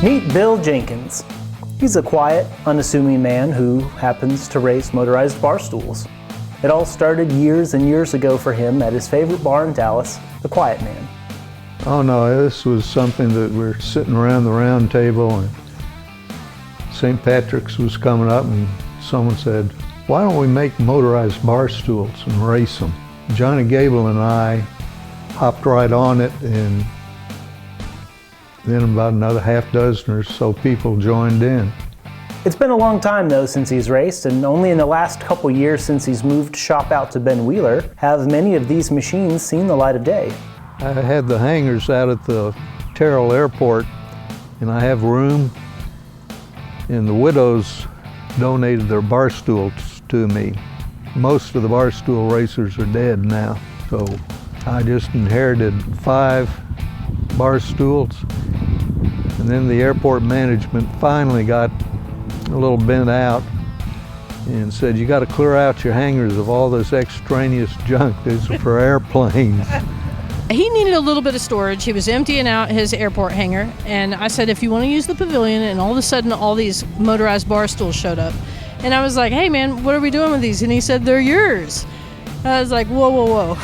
Meet Bill Jenkins. He's a quiet, unassuming man who happens to race motorized bar stools. It all started years and years ago for him at his favorite bar in Dallas, the Quiet Man. Oh no, this was something that we're sitting around the round table and St. Patrick's was coming up and someone said, why don't we make motorized bar stools and race them? Johnny Gable and I hopped right on it, and then about another half dozen or so people joined in. It's been a long time though since he's raced, and only in the last couple years since he's moved shop out to Ben Wheeler have many of these machines seen the light of day. I had the hangars out at the Terrell Airport, and I have room, and the widows donated their bar stools to me. Most of the bar stool racers are dead now, so I just inherited 5 bar stools, and then the airport management finally got a little bent out and said, you got to clear out your hangars of all this extraneous junk. These are for airplanes. He needed a little bit of storage. He was emptying out his airport hangar, and I said, if you want to use the pavilion, and all of a sudden all these motorized bar stools showed up. And I was like, hey man, what are we doing with these? And he said, they're yours. I was like, whoa.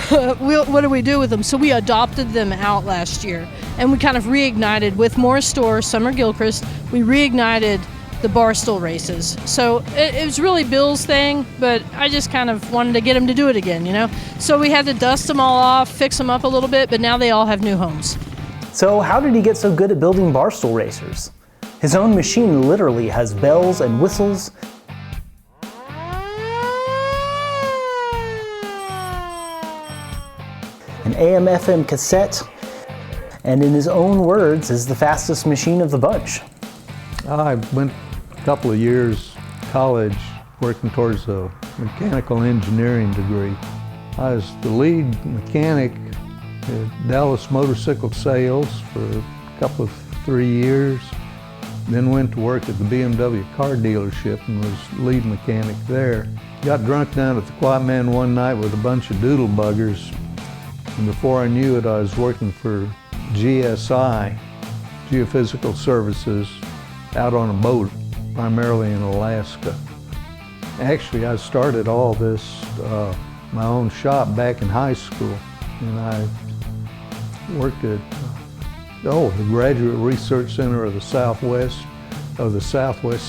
What do we do with them? So we adopted them out last year, and we kind of reignited with Morris Store, Summer Gilchrist, we reignited the bar stool races. So it was really Bill's thing, but I just kind of wanted to get him to do it again, you know? So we had to dust them all off, fix them up a little bit, but now they all have new homes. So how did he get so good at building bar stool racers? His own machine literally has bells and whistles, an AM/FM cassette, and in his own words, is the fastest machine of the bunch. I went a couple of years college working towards a mechanical engineering degree. I was the lead mechanic at Dallas Motorcycle Sales for a couple of 3 years, then went to work at the BMW car dealership and was lead mechanic there. Got drunk down at the Quiet Man one night with a bunch of doodle buggers, and before I knew it, I was working for GSI, Geophysical Services, out on a boat, primarily in Alaska. Actually, I started all this, my own shop back in high school, and I worked at the Graduate Research Center of the Southwest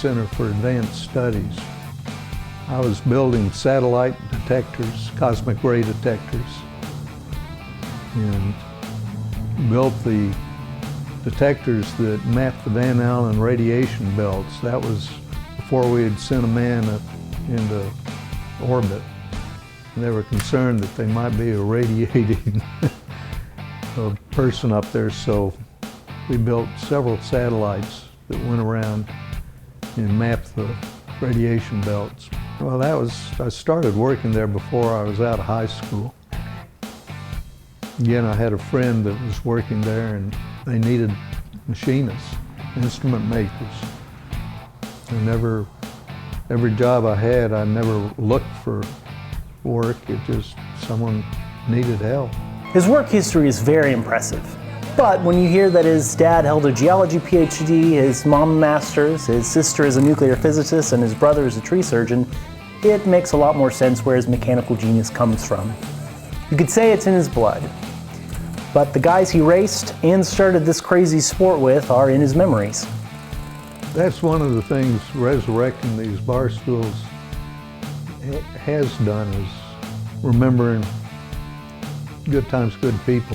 Center for Advanced Studies. I was building satellite detectors, cosmic ray detectors, and built the detectors that mapped the Van Allen radiation belts. That was before we had sent a man up into orbit. And they were concerned that they might be irradiating a person up there, so we built several satellites that went around and mapped the radiation belts. Well, I started working there before I was out of high school. Again, I had a friend that was working there, and they needed machinists, instrument makers. Every job I had, I never looked for work. It just, someone needed help. His work history is very impressive. But when you hear that his dad held a geology PhD, his mom a master's, his sister is a nuclear physicist, and his brother is a tree surgeon, it makes a lot more sense where his mechanical genius comes from. You could say it's in his blood. But the guys he raced and started this crazy sport with are in his memories. That's one of the things resurrecting these bar stools has done, is remembering good times, good people.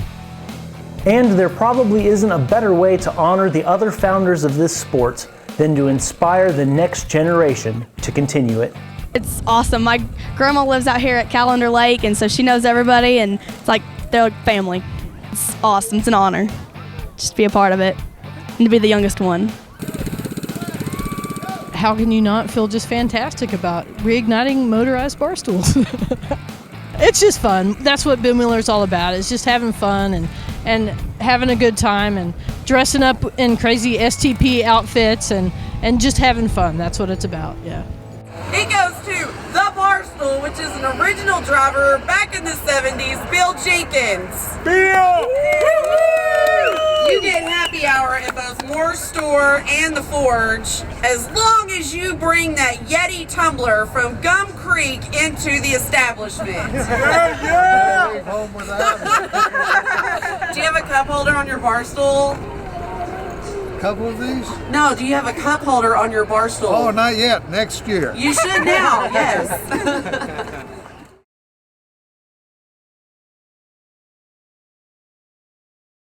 And there probably isn't a better way to honor the other founders of this sport than to inspire the next generation to continue it. It's awesome. My grandma lives out here at Calendar Lake, and so she knows everybody, and it's like they're like family. It's awesome. It's an honor just to be a part of it and to be the youngest one. How can you not feel just fantastic about reigniting motorized bar stools? It's just fun. That's what Ben Wheeler's all about. It's just having fun and having a good time and dressing up in crazy STP outfits and just having fun. That's what it's about, yeah. It goes to the Bar Stool, which is an original driver back in the 70s, Bill Jenkins. Bill! You get happy hour at both Morris bar store and the forge, as long as you bring that Yeti tumbler from Gum Creek into the establishment. Yeah! Home without Do you have a cup holder on your bar stool? it. Couple of these? No, do you have a cup holder on your bar stool? Oh, not yet. Next year. You should now, yes.